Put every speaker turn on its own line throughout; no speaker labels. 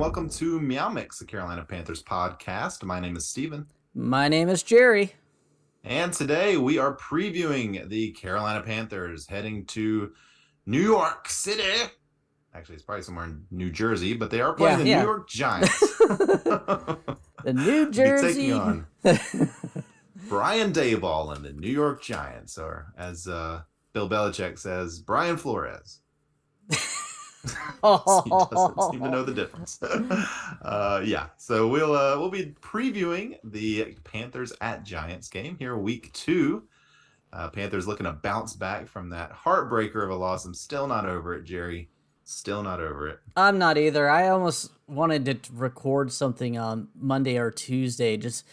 welcome to MeowMix, the Carolina Panthers podcast. My name is Steven.
My name is Jerry.
And today we are previewing the Carolina Panthers heading to New York City. Actually, it's probably somewhere in New Jersey, but they are playing the New York Giants.
The New Jersey.
Be taking on Brian Daboll and the New York Giants, or as Bill Belichick says, Brian Flores. So he doesn't seem to know the difference. So we'll be previewing the Panthers at Giants game here, week 2. Panthers looking to bounce back from that heartbreaker of a loss. I'm still not over it, Jerry. Still not over it.
I'm not either. I almost wanted to record something on Monday or Tuesday, just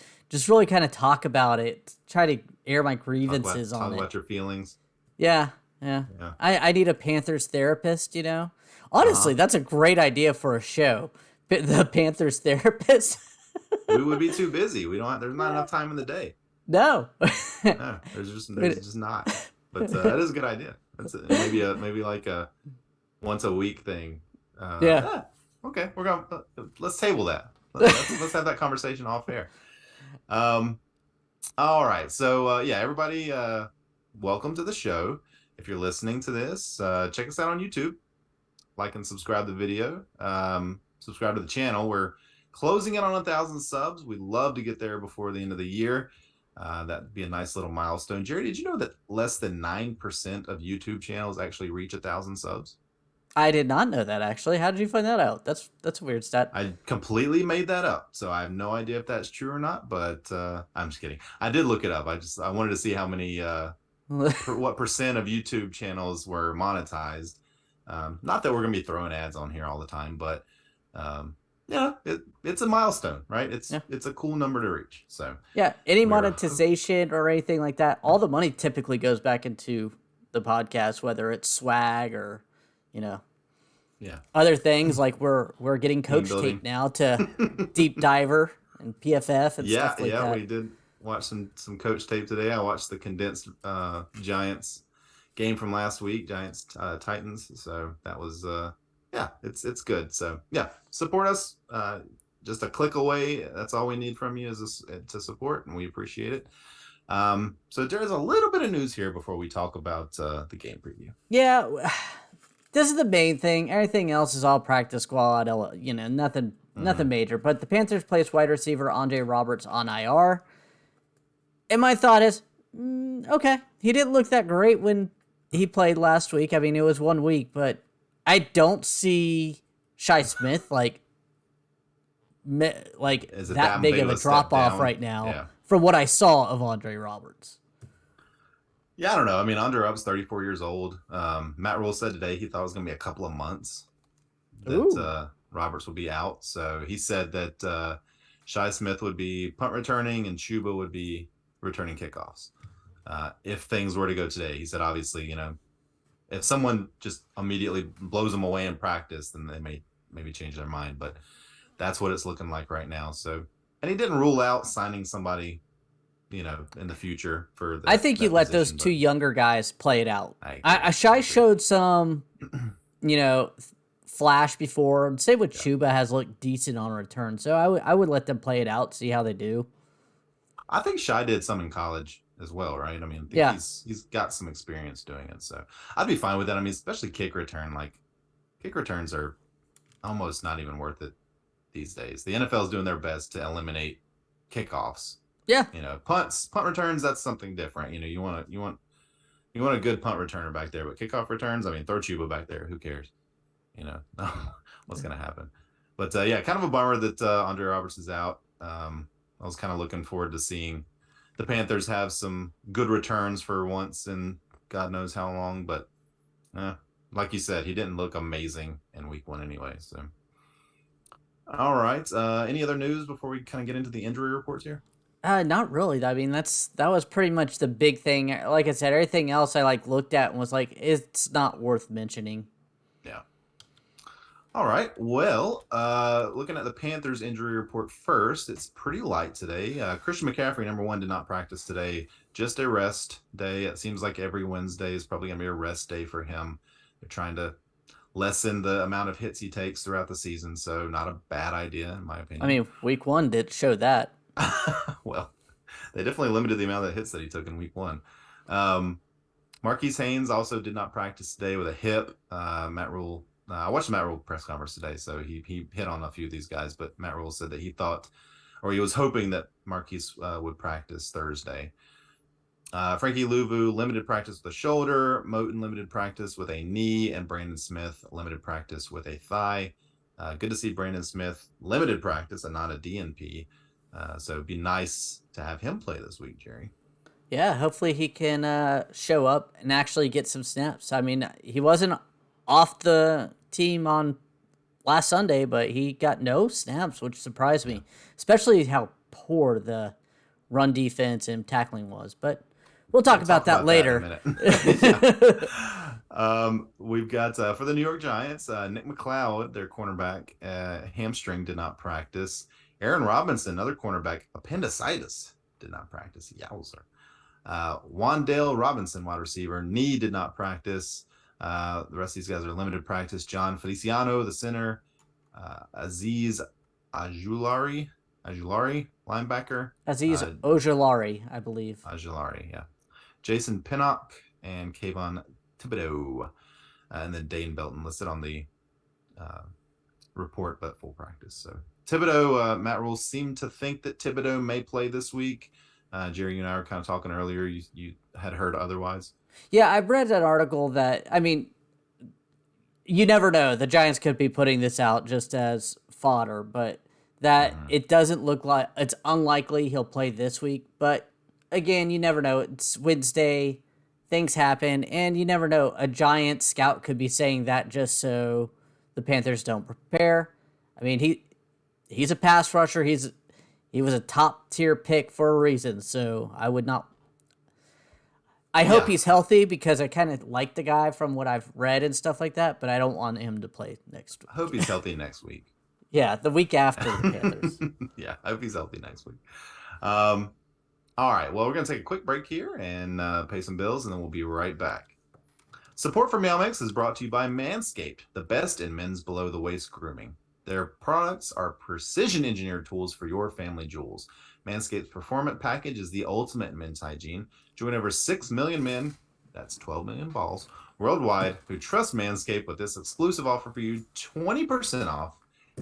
really kind of talk about it, try to air my grievances on it.
Talk about your feelings.
Yeah. I need a Panthers therapist, you know. Honestly, that's a great idea for a show. The Panthers therapist.
We would be too busy. There's not enough time in the day.
No.
No, there's just not. But that is a good idea. That's maybe like a once a week thing. Okay, let's table that. Let's have that conversation off air. All right. So everybody, welcome to the show. If you're listening to this, check us out on YouTube. Like and subscribe to the video. Subscribe to the channel. We're closing in on 1,000 subs. We'd love to get there before the end of the year. That'd be a nice little milestone. Jerry, did you know that less than 9% of YouTube channels actually reach 1,000 subs?
I did not know that, actually. How did you find that out? That's a weird stat.
I completely made that up, so I have no idea if that's true or not, but I'm just kidding. I did look it up. I wanted to see how many what percent of YouTube channels were monetized. Not that we're gonna be throwing ads on here all the time, but it's a milestone, right? It's a cool number to reach. So
any monetization or anything like that, all the money typically goes back into the podcast, whether it's swag or other things. Like we're getting coach tape now to Deep Diver and PFF and stuff like that.
Yeah, we did watch some coach tape today. I watched the condensed Giants game from last week, Giants Titans. So that was it's good. So support us. Just a click away. That's all we need from you is to support, and we appreciate it. So there's a little bit of news here before we talk about the game preview.
Yeah, this is the main thing. Everything else is all practice squad. Nothing major. But the Panthers placed wide receiver Andre Roberts on IR. And my thought is, okay, he didn't look that great when he played last week. I mean, it was 1 week, but I don't see Shi Smith like that big of a drop off right now from what I saw of Andre Roberts.
Yeah, I don't know. I mean, Andre Roberts, 34 years old. Matt Rule said today he thought it was going to be a couple of months that Roberts would be out. So he said that Shi Smith would be punt returning and Chuba would be returning kickoffs. If things were to go today, he said, obviously, if someone just immediately blows them away in practice, then they may maybe change their mind. But that's what it's looking like right now. So, and he didn't rule out signing somebody, in the future for
I think you let those two younger guys play it out. Shi showed some, flash before. Same with Chuba has looked decent on return. So I would let them play it out, see how they do. I
think Shi did some in college as well, right? I mean, he's got some experience doing it. So I'd be fine with that. I mean, especially kick return. Like, kick returns are almost not even worth it these days. The NFL is doing their best to eliminate kickoffs.
Yeah.
Punt returns, that's something different. You want a good punt returner back there, but kickoff returns, I mean, throw Chuba back there. Who cares? What's going to happen? But kind of a bummer that Andre Roberts is out. I was kind of looking forward to seeing the Panthers have some good returns for once in God knows how long. But like you said, he didn't look amazing in week 1 anyway. So, all right. Any other news before we kind of get into the injury reports here?
Not really. I mean, that was pretty much the big thing. Like I said, everything else I looked at and was like, it's not worth mentioning.
Yeah. All right. Well, looking at the Panthers injury report first, it's pretty light today. Christian McCaffrey, number 1, did not practice today. Just a rest day. It seems like every Wednesday is probably going to be a rest day for him. They're trying to lessen the amount of hits he takes throughout the season. So not a bad idea, in my opinion.
I mean, week 1 did show that.
Well, they definitely limited the amount of hits that he took in week 1. Marquise Haynes also did not practice today with a hip. Matt Rule, I watched the Matt Rule press conference today, so he hit on a few of these guys, but Matt Rule said that he thought, or he was hoping that Marquise would practice Thursday. Frankie Louvu, limited practice with a shoulder. Moten, limited practice with a knee. And Brandon Smith, limited practice with a thigh. Good to see Brandon Smith, limited practice and not a DNP. So it'd be nice to have him play this week, Jerry.
Yeah, hopefully he can show up and actually get some snaps. I mean, he wasn't off the team on last Sunday, but he got no snaps, which surprised me, especially how poor the run defense and tackling was. But we'll talk about that later.
We've got for the New York Giants, Nick McLeod, their cornerback, hamstring, did not practice. Aaron Robinson, another cornerback, appendicitis, did not practice. Yowzer. Wandale Robinson, wide receiver, knee, did not practice. The rest of these guys are limited practice. John Feliciano, the center. Aziz Ajulari, linebacker.
Aziz Ojulari, I believe.
Ajulari, yeah. Jason Pinnock and Kayvon Thibodeau. And then Dane Belton listed on the report, but full practice. So Thibodeau, Matt Rule seemed to think that Thibodeau may play this week. Jerry, you and I were kind of talking earlier. You had heard otherwise.
Yeah, I read an article that, I mean, you never know. The Giants could be putting this out just as fodder, but that it doesn't look like, it's unlikely he'll play this week. But again, you never know. It's Wednesday, things happen, and you never know. A Giant scout could be saying that just so the Panthers don't prepare. I mean, he's a pass rusher. He was a top tier pick for a reason, so I would not. I hope he's healthy because I kind of like the guy from what I've read and stuff like that, but I don't want him to play next week.
I hope he's healthy next week.
Yeah, the week after the Panthers.
Yeah, I hope he's healthy next week. All right, well, we're going to take a quick break here and pay some bills, and then we'll be right back. Support for MeowMix is brought to you by Manscaped, the best in men's below-the-waist grooming. Their products are precision-engineered tools for your family jewels. Manscaped's Performance Package is the ultimate in men's hygiene. Join over 6 million men, that's 12 million balls, worldwide, who trust Manscaped with this exclusive offer for you, 20% off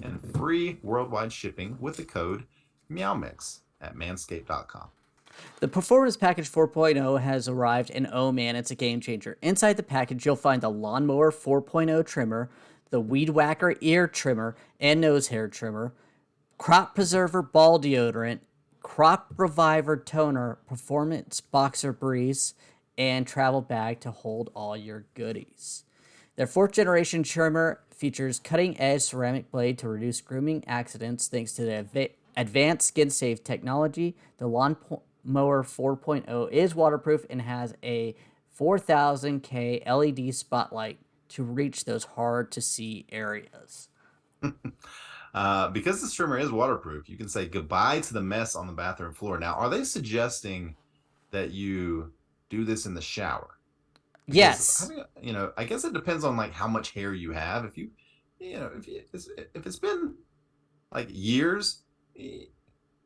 and free worldwide shipping with the code MeowMix at manscaped.com.
The Performance Package 4.0 has arrived, and oh man, it's a game changer. Inside the package, you'll find the Lawnmower 4.0 trimmer, the Weed Whacker ear trimmer and nose hair trimmer, Crop Preserver ball deodorant, Crop Reviver toner, Performance Boxer Breeze, and travel bag to hold all your goodies. Their 4th generation trimmer features cutting-edge ceramic blade to reduce grooming accidents thanks to the advanced skin-safe technology. The Lawnmower 4.0 is waterproof and has a 4000K LED spotlight to reach those hard-to-see areas.
Because this trimmer is waterproof, you can say goodbye to the mess on the bathroom floor. Now, are they suggesting that you do this in the shower? Because,
yes.
I guess it depends on like how much hair you have. If if it's been like years, maybe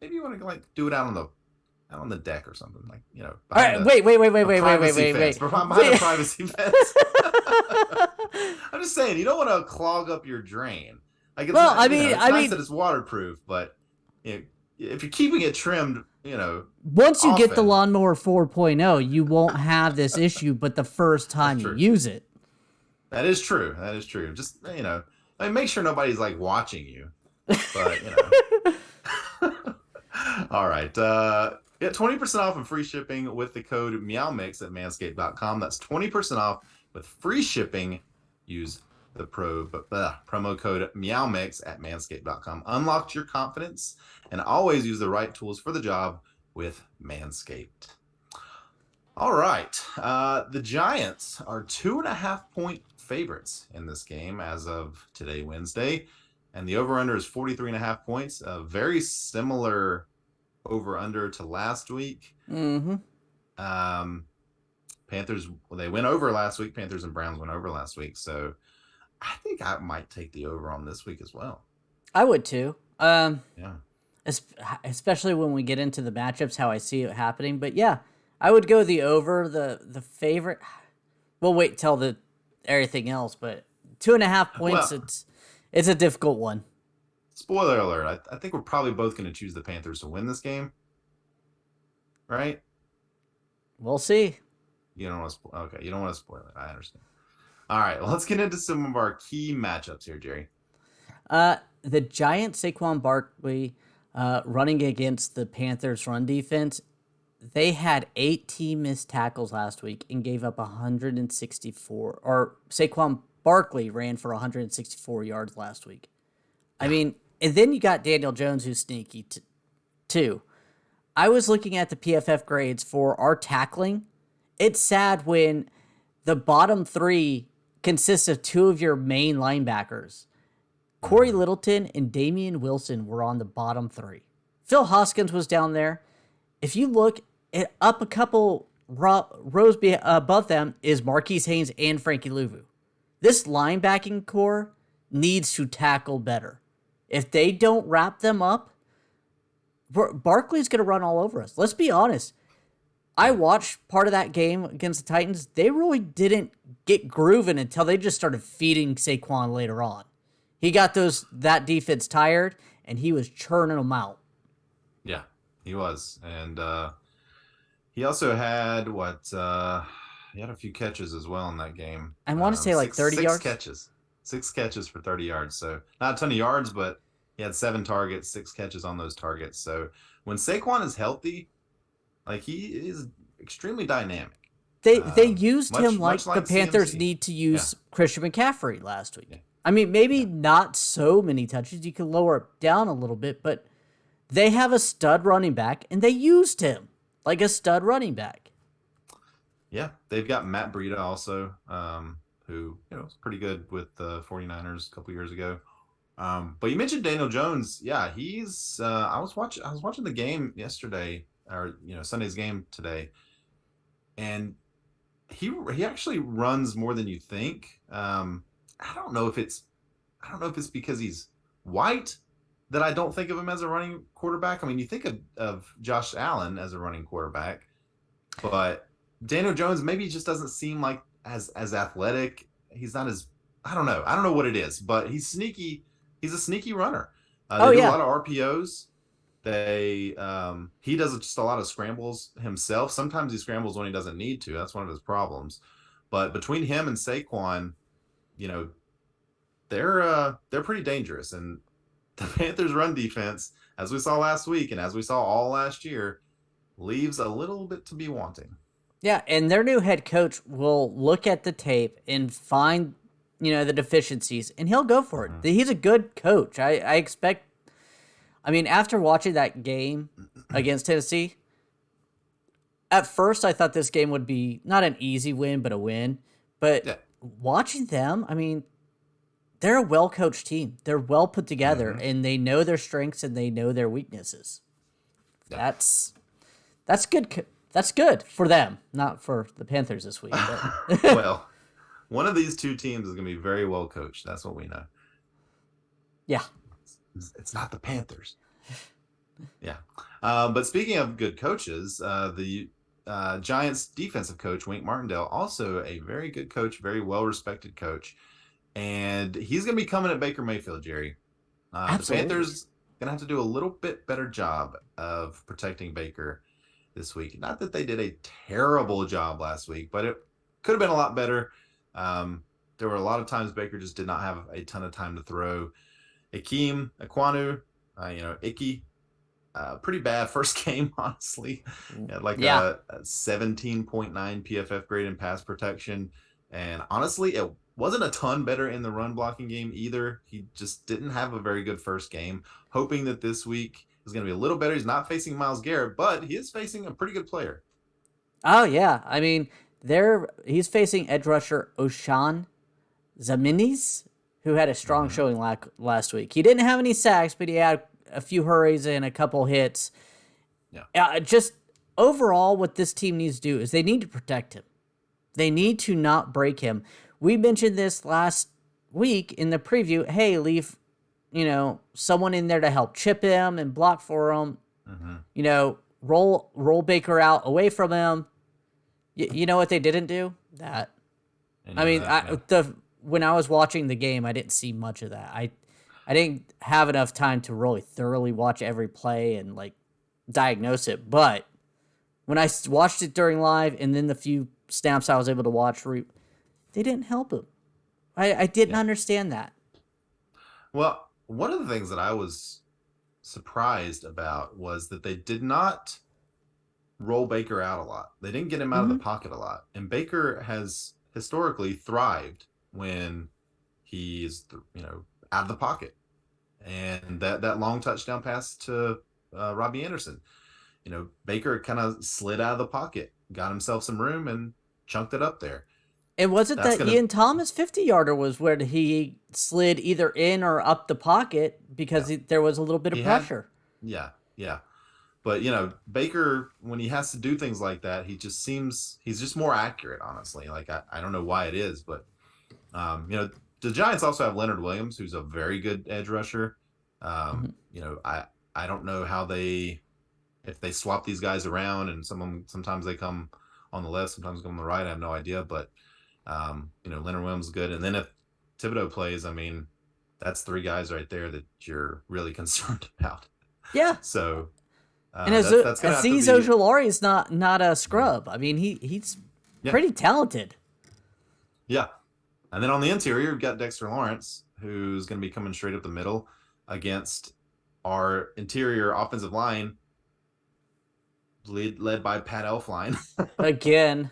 you want to like do it out on the deck or something, like
All right, wait.
Behind a privacy fence. I'm just saying, you don't want to clog up your drain. Like it's nice that it's waterproof, but if you're keeping it trimmed,
once you get the Lawnmower 4.0, you won't have this issue. But the first time you use it,
that is true. Just make sure nobody's like watching you. But all right. Get 20% off and free shipping with the code MeowMix at manscaped.com. That's 20% off with free shipping. Use the promo code MeowMix at manscaped.com. Unlock your confidence and always use the right tools for the job with Manscaped. All right. The Giants are 2.5-point favorites in this game as of today, Wednesday. And the over-under is 43.5 points. A very similar over-under to last week.
Mm-hmm.
Panthers, they went over last week. Panthers and Browns went over last week. So I think I might take the over on this week as well.
I would too.
Yeah.
Especially when we get into the matchups, how I see it happening. But yeah, I would go the over. The favorite. We'll wait till the everything else, but 2.5 points.
Well,
It's a difficult one.
spoiler alert. I think we're probably both going to choose the Panthers to win this game, right?
We'll see.
You don't want to. Okay, you don't want to spoil it. I understand. All right, well, let's get into some of our key matchups here, Jerry.
The Giants, Saquon Barkley, running against the Panthers' run defense. They had 18 missed tackles last week and gave up 164. Or Saquon Barkley ran for 164 yards last week. I mean, and then you got Daniel Jones, who's sneaky too. I was looking at the PFF grades for our tackling. It's sad when the bottom three consists of two of your main linebackers. Corey Littleton and Damian Wilson were on the bottom three. Phil Hoskins was down there. If you look up a couple rows above them is Marquise Haynes and Frankie Louvu. This linebacking core needs to tackle better. If they don't wrap them up, Barkley's going to run all over us. Let's be honest. I watched part of that game against the Titans. They really didn't get grooving until they just started feeding Saquon later on. He got that defense tired, and he was churning them out.
Yeah, he was. And he also had he had a few catches as well in that game.
I want to say like 30 yards.
6 catches for 30 yards. So not a ton of yards, but he had 7 targets, 6 catches on those targets. So when Saquon is healthy, like he is extremely dynamic.
They used him like the Panthers need to use Christian McCaffrey last week. Yeah. I mean, maybe not so many touches. You can lower it down a little bit, but they have a stud running back, and they used him like a stud running back.
Yeah, they've got Matt Breida also, who was pretty good with the 49ers a couple years ago. But you mentioned Daniel Jones. Yeah, he's. I was watching the game yesterday, or Sunday's game today, and he actually runs more than you think. I don't know if it's because he's white that I don't think of him as a running quarterback. I mean, you think of Josh Allen as a running quarterback, but Daniel Jones maybe just doesn't seem like as athletic. He's not as, I don't know what it is, but he's sneaky. He's a sneaky runner. They do a lot of RPOs. He does just a lot of scrambles himself. Sometimes he scrambles when he doesn't need to. That's one of his problems. But between him and Saquon, they're pretty dangerous. And the Panthers' run defense, as we saw last week and as we saw all last year, leaves a little bit to be wanting.
Yeah, and their new head coach will look at the tape and find, the deficiencies, and he'll go for it. Mm-hmm. He's a good coach. I expect. I mean, after watching that game against Tennessee, at first I thought this game would be not an easy win, but a win. But watching them, I mean, they're a well-coached team. They're well put together, and they know their strengths and they know their weaknesses. Yeah. That's good. That's good for them, not for the Panthers this week. But.
Well, one of these two teams is going to be very well coached. That's what we know.
Yeah.
It's not the Panthers. Yeah. But speaking of good coaches, the Giants defensive coach, Wink Martindale, also a very good coach, very well-respected coach. And he's going to be coming at Baker Mayfield, Jerry. The Panthers going to have to do a little bit better job of protecting Baker this week. Not that they did a terrible job last week, but it could have been a lot better. There were a lot of times Baker just did not have a ton of time to throw. Ikem Ekwonu, Icky, pretty bad first game, honestly. Had a 17.9 PFF grade in pass protection. And honestly, it wasn't a ton better in the run blocking game either. He just didn't have a very good first game. Hoping that this week is going to be a little better. He's not facing Myles Garrett, but he is facing a pretty good player.
Oh, yeah. I mean, he's facing edge rusher Oshan Zaminis, who had a strong showing last week. He didn't have any sacks, but he had a few hurries and a couple hits. Yeah. Just overall, what this team needs to do is they need to protect him. They need to not break him. We mentioned this last week in the preview, hey, leave, someone in there to help chip him and block for him. Roll Baker out away from him. You know what they didn't do? That. I mean, when I was watching the game, I didn't see much of that. I didn't have enough time to really thoroughly watch every play and like diagnose it. But when I watched it during live and then the few snaps I was able to watch, they didn't help him. I didn't understand that.
Well, one of the things that I was surprised about was that they did not roll Baker out a lot. They didn't get him out of the pocket a lot. And Baker has historically thrived when he's, out of the pocket. And that long touchdown pass to Robbie Anderson, Baker kind of slid out of the pocket, got himself some room, and chunked it up there.
And was it that Ian Thomas 50-yarder was where he slid either in or up the pocket because there was a little bit of pressure?
Yeah. But, Baker, when he has to do things like that, he's just more accurate, honestly. Like, I don't know why it is, but, the Giants also have Leonard Williams, who's a very good edge rusher. I don't know how if they swap these guys around and sometimes they come on the left, sometimes they come on the right. I have no idea, but, Leonard Williams is good. And then if Thibodeau plays, I mean, that's three guys right there that you're really concerned about.
Yeah.
So,
and Azeez Ojulari is not a scrub. I mean, he's pretty talented.
Yeah. And then on the interior, we've got Dexter Lawrence, who's going to be coming straight up the middle against our interior offensive line, led by Pat Elflein.
Again.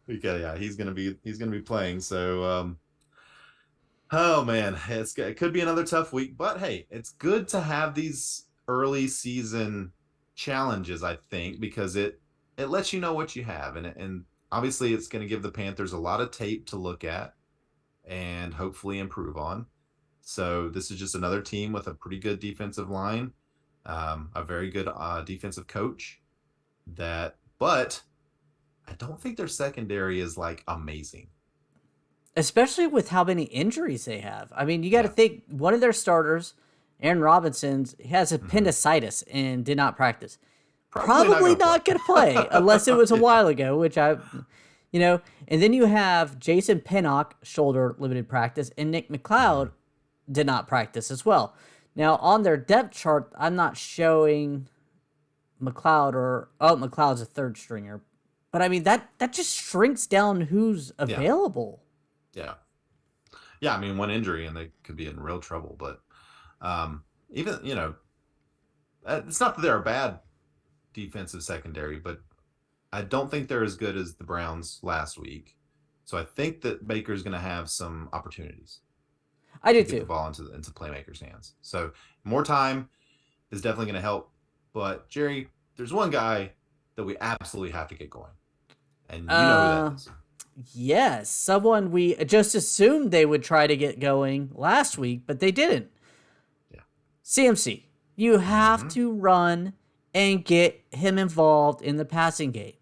Yeah, he's gonna be playing. So, oh man, it could be another tough week. But hey, it's good to have these early season challenges, I think, because it lets you know what you have, and obviously it's going to give the Panthers a lot of tape to look at and hopefully improve on. So this is just another team with a pretty good defensive line, a very good defensive coach. But I don't think their secondary is like amazing.
Especially with how many injuries they have. I mean, you got to think one of their starters, Aaron Robinson, has appendicitis and did not practice. Probably not going to play unless it was a while ago, which and then you have Jason Pinnock, shoulder limited practice, and Nick McLeod did not practice as well. Now, on their depth chart, I'm not showing McLeod McLeod's a third stringer. But I mean, that just shrinks down who's available.
Yeah. I mean, one injury and they could be in real trouble. But even, it's not that they're a bad defensive secondary, but I don't think they're as good as the Browns last week. So I think that Baker's going to have some opportunities.
I do
to
too.
Get the ball into playmakers' hands. So more time is definitely going to help. But Jerry, there's one guy that we absolutely have to get going. And you know who that is.
Yes, someone we just assumed they would try to get going last week, but they didn't.
Yeah.
CMC, you have to run and get him involved in the passing game.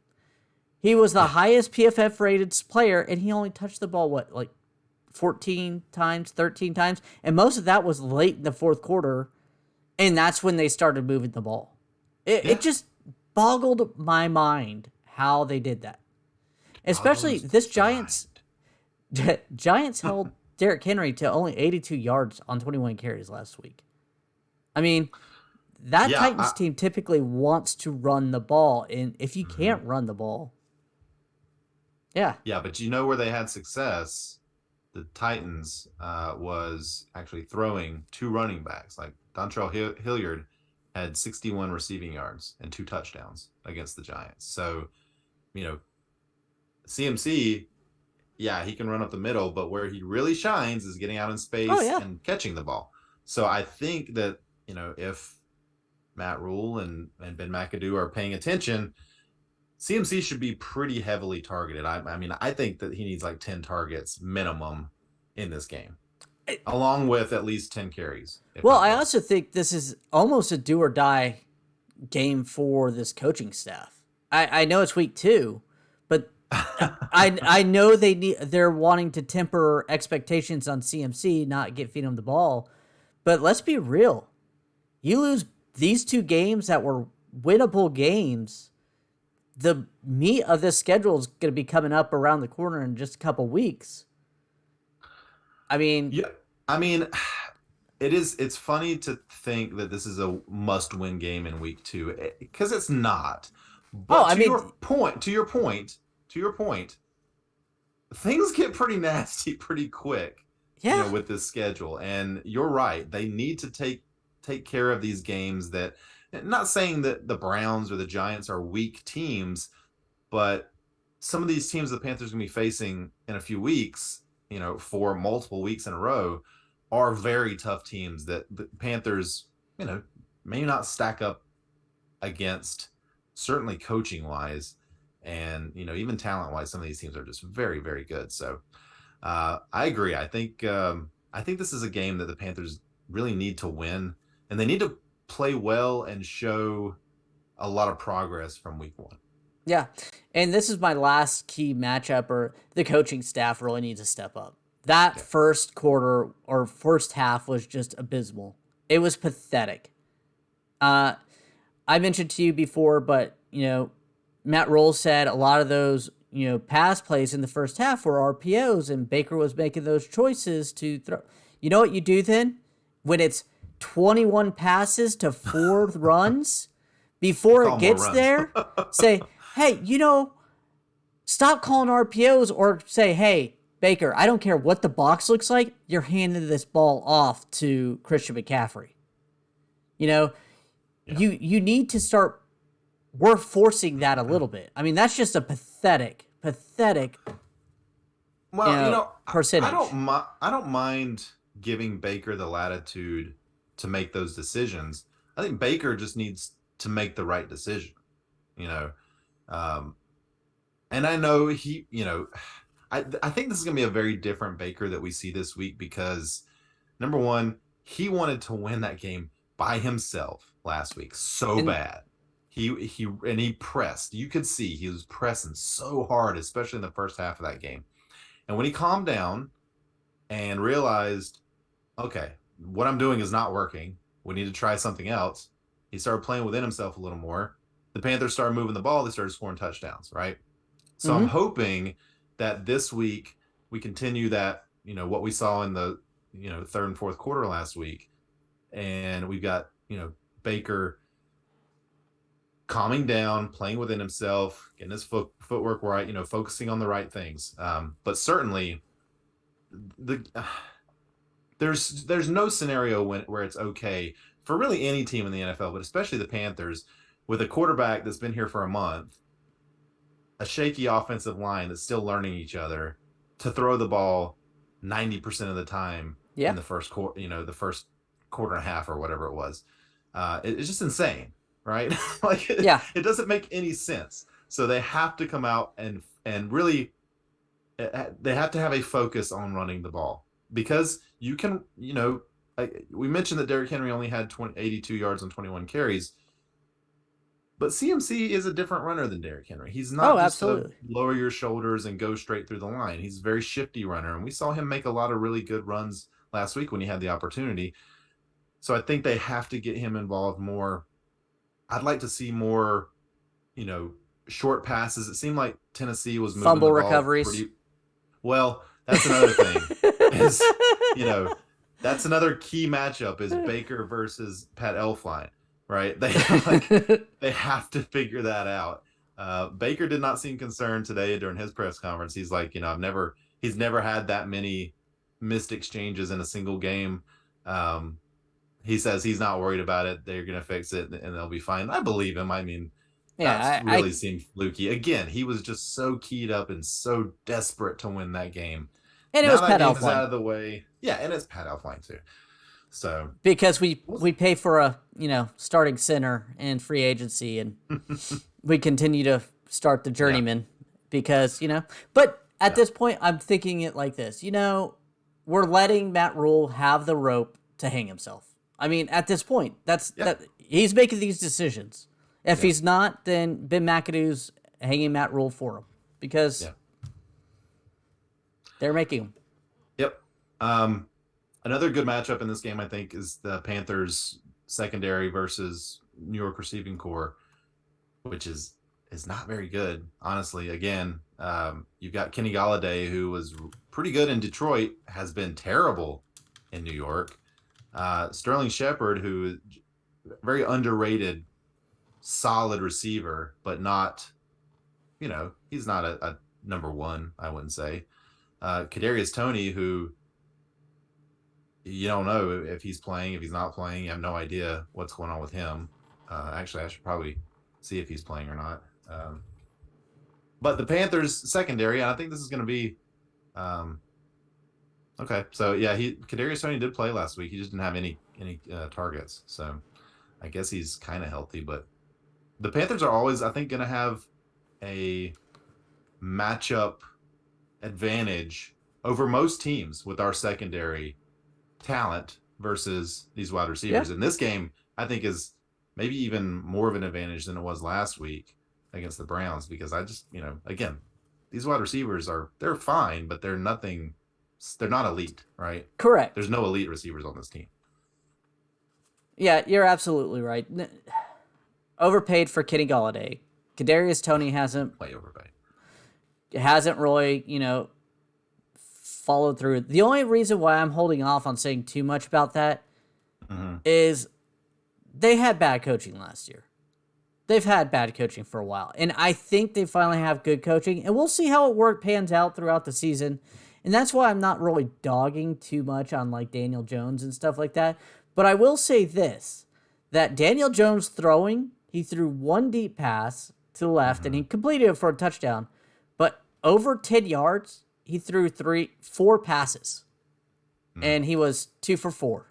He was the highest PFF rated player, and he only touched the ball, 14 times, 13 times? And most of that was late in the fourth quarter, and that's when they started moving the ball. It just boggled my mind how they did that. Especially this Giants held Derrick Henry to only 82 yards on 21 carries last week. I mean, that Titans team typically wants to run the ball, and if you can't run the ball, Yeah, but
where they had success? The Titans was actually throwing two running backs. Like Dontrell Hilliard had 61 receiving yards and 2 touchdowns against the Giants. So, CMC, he can run up the middle, but where he really shines is getting out in space and catching the ball. So I think that, if Matt Rule and Ben McAdoo are paying attention, CMC should be pretty heavily targeted. I think that he needs like 10 targets minimum in this game, along with at least 10 carries.
Well, I also think this is almost a do or die game for this coaching staff. I know it's week 2, but I know they're wanting to temper expectations on CMC, not feed him the ball, but let's be real. You lose these 2 games that were winnable games. The meat of this schedule is going to be coming up around the corner in just a couple weeks. I mean,
yeah, I mean, it's funny to think that this is a must-win game in week 2 because it's not. But to your point, things get pretty nasty pretty quick.
Yeah.
With this schedule, and you're right. They need to take care of these games. That, not saying that the Browns or the Giants are weak teams, but some of these teams the Panthers are going to be facing in a few weeks, for multiple weeks in a row, are very tough teams that the Panthers, may not stack up against, certainly coaching wise, and even talent wise. Some of these teams are just very, very good. So I agree. I think this is a game that the Panthers really need to win, and they need to play well and show a lot of progress from week 1.
Yeah, and this is my last key matchup, or the coaching staff really needs to step up. That first quarter or first half was just abysmal. It was pathetic. I mentioned to you before, but Matt Rule said a lot of those pass plays in the first half were RPOs, and Baker was making those choices to throw. You know what you do then? When it's 21 passes to 4 runs, before it gets there, say, hey, stop calling RPOs, or say, hey, Baker, I don't care what the box looks like, you're handing this ball off to Christian McCaffrey. You need to start. We're forcing that a little bit. I mean, that's just a pathetic percentage.
I don't mind giving Baker the latitude to make those decisions. I think Baker just needs to make the right decision, and I know he, I think this is going to be a very different Baker that we see this week, because number one, he wanted to win that game by himself last week so bad. He pressed. You could see he was pressing so hard, especially in the first half of that game. And when he calmed down and realized, okay, what I'm doing is not working, we need to try something else, he started playing within himself a little more. The Panthers started moving the ball. They started scoring touchdowns, right? So I'm hoping that this week we continue that, what we saw in the, third and fourth quarter last week. And we've got, Baker calming down, playing within himself, getting his footwork right, focusing on the right things. But certainly there's no scenario where it's okay for really any team in the NFL, but especially the Panthers, with a quarterback that's been here for a month, a shaky offensive line that's still learning each other, to throw the ball 90% of the time in the first quarter, the first quarter and a half or whatever it was. It's just insane, right? It doesn't make any sense. So they have to come out and really, they have to have a focus on running the ball, because you can, we mentioned that Derrick Henry only had 82 yards on 21 carries, but CMC is a different runner than Derrick Henry. He's not just to lower your shoulders and go straight through the line. He's a very shifty runner, and we saw him make a lot of really good runs last week when he had the opportunity. So I think they have to get him involved more. I'd like to see more, short passes. It seemed like Tennessee was moving
fumble
the ball
recoveries.
Well, that's another thing. That's another key matchup is Baker versus Pat Elflein, right? They have to figure that out. Baker did not seem concerned today during his press conference. He's like, he's never had that many missed exchanges in a single game. He says he's not worried about it. They're going to fix it and they'll be fine. I believe him. I mean, that seemed fluky. Again, he was just so keyed up and so desperate to win that game.
And it was Pat Elflein.
Out of the way. Yeah, and it's Pat Elflein too. So
because we pay for a starting center in free agency, and we continue to start the journeyman because But at this point, I'm thinking it like this. We're letting Matt Rule have the rope to hang himself. I mean, at this point, that he's making these decisions. If he's not, then Ben McAdoo's hanging Matt Rule for him, because they're making them.
Yep. Another good matchup in this game, I think, is the Panthers secondary versus New York receiving core, which is not very good, honestly. Again, you've got Kenny Golladay, who was pretty good in Detroit, has been terrible in New York. Sterling Shepard, who is very underrated, solid receiver, but not, he's not a number one, I wouldn't say. Kadarius Toney, who you don't know if he's playing, if he's not playing. You have no idea what's going on with him. Actually, I should probably see if he's playing or not. But the Panthers secondary, and I think this is going to be okay. So yeah, Kadarius Toney did play last week. He just didn't have any targets. So I guess he's kind of healthy. But the Panthers are always, I think, going to have a matchup advantage over most teams with our secondary talent versus these wide receivers. In this game, I think is maybe even more of an advantage than it was last week against the Browns, because I just, again, these wide receivers they're fine, but they're not elite, right?
Correct.
There's no elite receivers on this team.
Yeah, you're absolutely right. Overpaid for Kenny Golladay. Kadarius Toney hasn't
way overpaid.
Hasn't really, followed through. The only reason why I'm holding off on saying too much about that is they had bad coaching last year. They've had bad coaching for a while, and I think they finally have good coaching, and we'll see how it pans out throughout the season. And that's why I'm not really dogging too much on like Daniel Jones and stuff like that. But I will say this, that Daniel Jones he threw one deep pass to the left and he completed it for a touchdown, but over 10 yards, he threw 4 passes, and he was 2 for 4.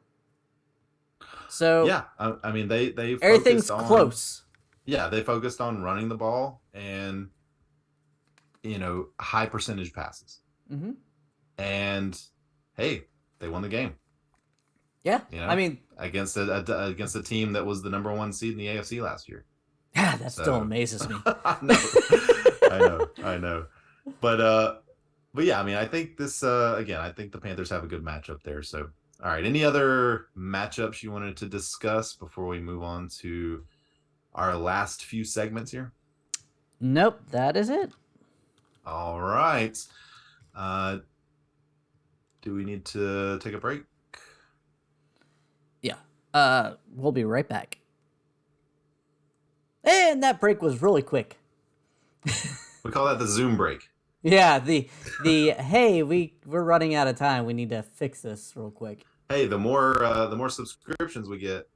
So
yeah, I mean they
everything's close.
Yeah, they focused on running the ball and high percentage passes. And hey, they won the game.
Yeah, I mean
against a team that was the number 1 seed in the AFC last year.
Yeah, that still amazes me.
I know. But yeah, I mean, I think this again, I think the Panthers have a good matchup there. So, all right, any other matchups you wanted to discuss before we move on to our last few segments here?
Nope, that is it.
All right. Do we need to take a break?
Yeah. We'll be right back. And that break was really quick.
We call that the Zoom break.
Yeah, the hey, we're running out of time. We need to fix this real quick.
Hey, the more subscriptions we get,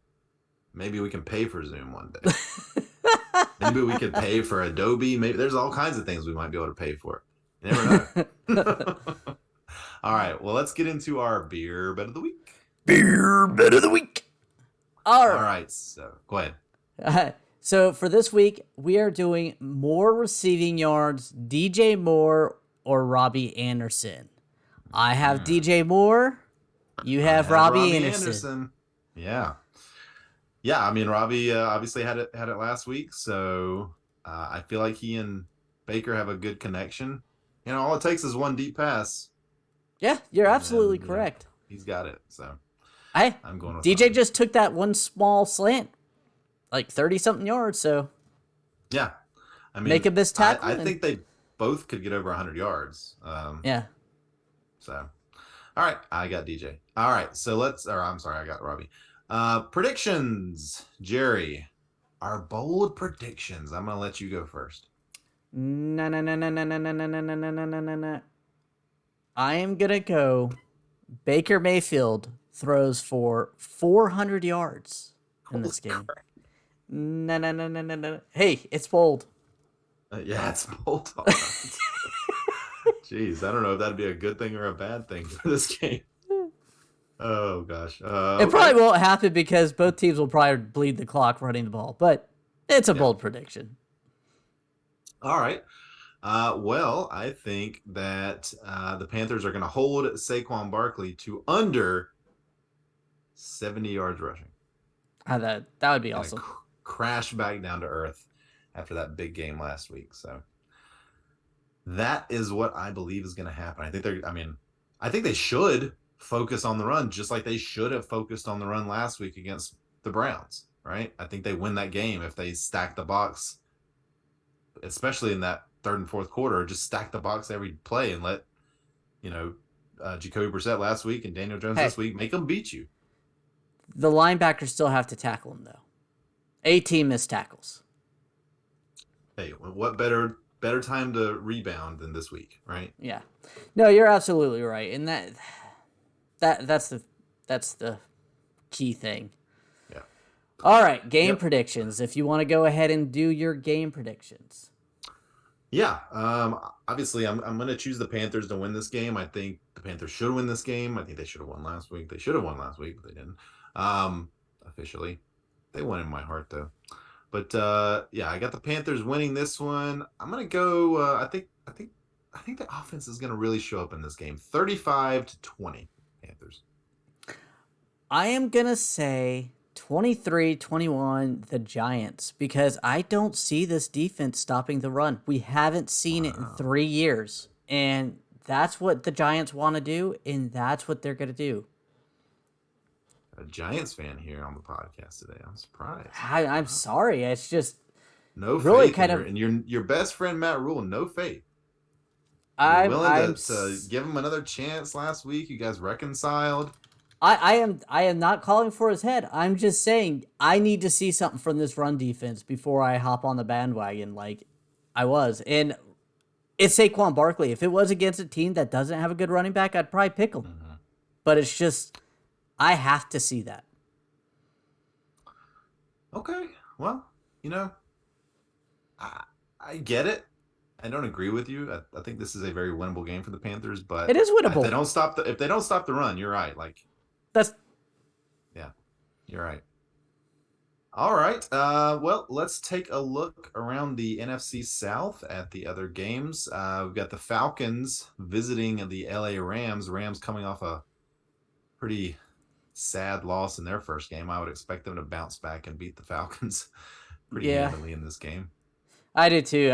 maybe we can pay for Zoom one day. Maybe we could pay for Adobe. Maybe there's all kinds of things we might be able to pay for. You never know. All right, well, let's get into our beer bet of the week.
Beer bet of the week. All
right, so go ahead.
So for this week, we are doing more receiving yards, DJ Moore or Robbie Anderson. I have DJ Moore. You have Robbie Anderson.
Yeah. I mean, Robbie obviously had it last week, so I feel like he and Baker have a good connection. All it takes is one deep pass.
Yeah, you're absolutely correct.
He's got it. So
I'm going with DJ Robbie. Just took that one small slant, like 30-something yards. So
yeah, I mean,
make a missed tackle.
I think they both could get over 100 yards.
Yeah.
So, all right, I got DJ. All right, so I got Robbie. Predictions, Jerry. Our bold predictions. I'm gonna let you go first.
No. I am gonna go. Baker Mayfield throws for 400 yards in this game. No. Hey, it's bold.
Yeah, it's bold. Jeez, I don't know if that'd be a good thing or a bad thing for this game. Oh, gosh.
It probably won't happen because both teams will probably bleed the clock running the ball, but it's a bold prediction.
All right. Well, I think that the Panthers are going to hold Saquon Barkley to under 70 yards rushing.
That would be awesome.
Crash back down to earth after that big game last week. So that is what I believe is going to happen. I think they should focus on the run, just like they should have focused on the run last week against the Browns, right? I think they win that game if they stack the box, especially in that third and fourth quarter. Just stack the box every play and let, Jacoby Brissett last week and Daniel Jones this week make them beat you.
The linebackers still have to tackle him, though. 18 missed tackles.
Hey, what better time to rebound than this week, right?
Yeah. No, you're absolutely right. And that's the key thing.
Yeah.
All right, game predictions. If you want to go ahead and do your game predictions.
Yeah. Obviously I'm going to choose the Panthers to win this game. I think the Panthers should win this game. I think they should have won last week. They should have won last week, but they didn't. Officially. They won in my heart though. But yeah, I got the Panthers winning this one. I'm gonna go. I think the offense is gonna really show up in this game. 35-20, Panthers.
I am gonna say 23-21 the Giants because I don't see this defense stopping the run. We haven't seen it in 3 years, and that's what the Giants want to do, and that's what they're gonna do.
A Giants fan here on the podcast today. I'm surprised.
I'm sorry. It's just
no really faith kind of, and your best friend Matt Rule, no faith. I'm willing to give him another chance. Last week, you guys reconciled.
I am not calling for his head. I'm just saying I need to see something from this run defense before I hop on the bandwagon like I was. And it's Saquon Barkley. If it was against a team that doesn't have a good running back, I'd probably pick him. Mm-hmm. But it's just I have to see that.
Okay. Well, I get it. I don't agree with you. I think this is a very winnable game for the Panthers, but
it is winnable.
If they don't stop the run, you're right. Yeah, you're right. All right. Well, let's take a look around the NFC South at the other games. We've got the Falcons visiting the LA Rams. Rams coming off a pretty sad loss in their first game. I would expect them to bounce back and beat the Falcons pretty handily in this game.
I do too.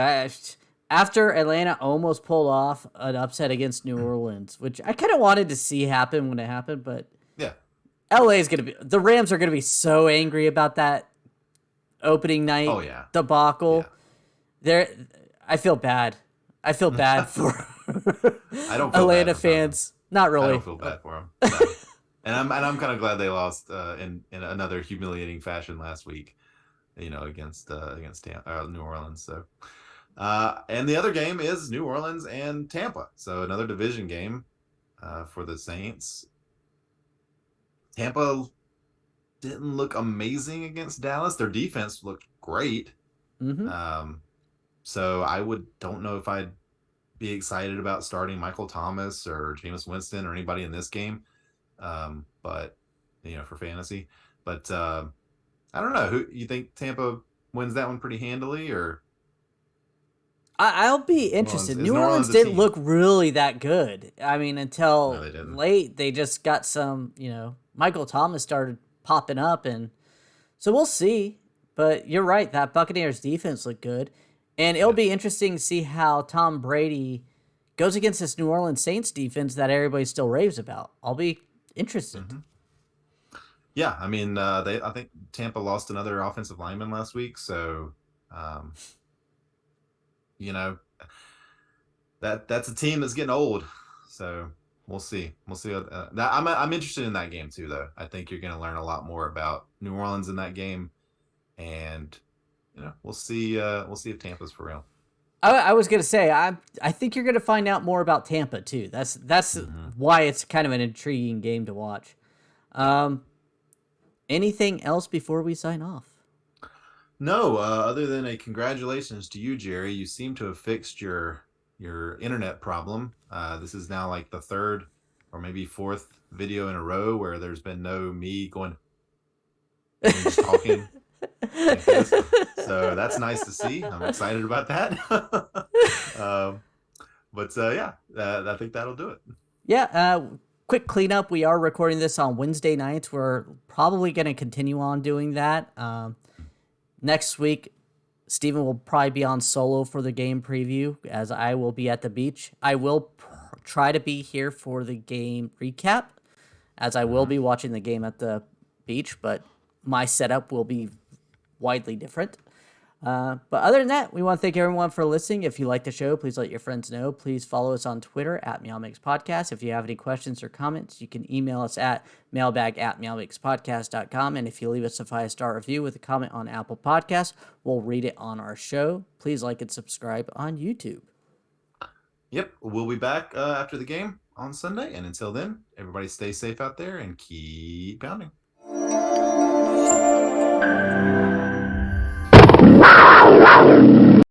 After Atlanta almost pulled off an upset against New Orleans, which I kind of wanted to see happen when it happened, but
yeah,
the Rams are gonna be so angry about that opening night debacle. Yeah. I feel bad. I feel bad for
I don't feel
Atlanta
bad
fans. Not really.
I don't feel bad for them. No. And I'm kind of glad they lost in another humiliating fashion last week, against New Orleans. So, and the other game is New Orleans and Tampa. So another division game for the Saints. Tampa didn't look amazing against Dallas. Their defense looked great. Mm-hmm. So I don't know if I'd be excited about starting Michael Thomas or Jameis Winston or anybody in this game. But for fantasy, but I don't know. Who you think Tampa wins that one pretty handily, or?
I'll be interested. New Orleans didn't look really that good. I mean, until late, they just got some. Michael Thomas started popping up, and so we'll see. But you're right. That Buccaneers defense looked good, and it'll be interesting to see how Tom Brady goes against this New Orleans Saints defense that everybody still raves about. I'll be interested.
Mm-hmm. Yeah, I mean, I think Tampa lost another offensive lineman last week, so that's a team that's getting old. So we'll see. We'll see. I'm interested in that game too, though. I think you're going to learn a lot more about New Orleans in that game, and we'll see. We'll see if Tampa's for real.
I was gonna say I think you're gonna find out more about Tampa too. That's why it's kind of an intriguing game to watch. Anything else before we sign off?
No, other than a congratulations to you, Jerry. You seem to have fixed your internet problem. This is now like the third or maybe fourth video in a row where there's been no me going and just talking. Like this. So that's nice to see. I'm excited about that. I think that'll do it.
Yeah. Quick cleanup. We are recording this on Wednesday nights. We're probably going to continue on doing that. Next week, Steven will probably be on solo for the game preview, as I will be at the beach. I will try to be here for the game recap, as I will be watching the game at the beach, but my setup will be widely different. But other than that, we want to thank everyone for listening. If you like the show, please let your friends know. Please follow us on Twitter at MeowMix Podcast. If you have any questions or comments, you can email us at mailbag@meowmixpodcast.com. And if you leave us a 5-star review with a comment on Apple Podcasts, we'll read it on our show. Please like and subscribe on YouTube.
Yep, we'll be back after the game on Sunday. And until then, everybody stay safe out there and keep pounding.
Wow.